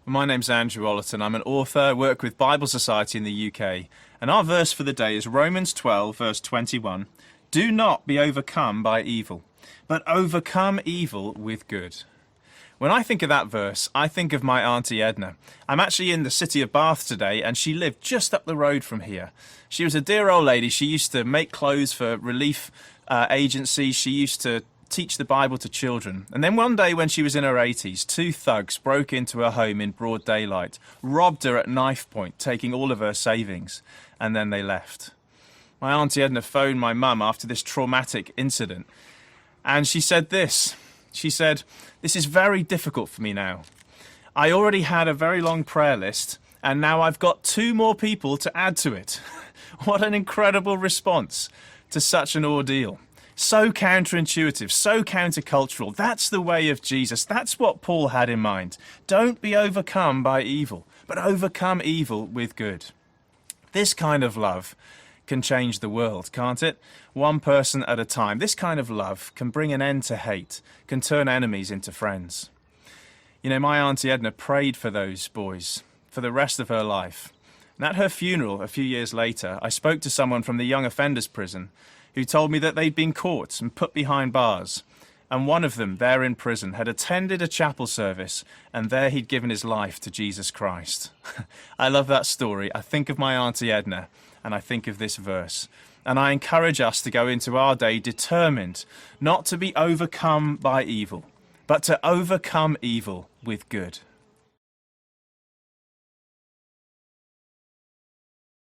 My name's Andrew Ollerton. I'm an author. I work with Bible Society in the UK. And our verse for the day is Romans 12, verse 21. Do not be overcome by evil, but overcome evil with good. When I think of that verse, I think of my Auntie Edna. I'm actually in the city of Bath today, and she lived just up the road from here. She was a dear old lady. She used to make clothes for relief agencies. She used to teach the Bible to children. And then one day when she was in her 80s, two thugs broke into her home in broad daylight, robbed her at knife point, taking all of her savings, and then they left. My Auntie Edna phoned my mum after this traumatic incident, and she said this. She said, "This is very difficult for me now. I already had a very long prayer list, and now I've got two more people to add to it." What an incredible response to such an ordeal. So counterintuitive, so countercultural. That's the way of Jesus. That's what Paul had in mind. Don't be overcome by evil, but overcome evil with good. This kind of love can change the world, can't it? One person at a time. This kind of love can bring an end to hate, can turn enemies into friends. You know, my Auntie Edna prayed for those boys for the rest of her life. And at her funeral, a few years later, I spoke to someone from the young offenders prison who told me that they'd been caught and put behind bars. And one of them, there in prison, had attended a chapel service, and there he'd given his life to Jesus Christ. I love that story. I think of my Auntie Edna, and I think of this verse. And I encourage us to go into our day determined not to be overcome by evil, but to overcome evil with good.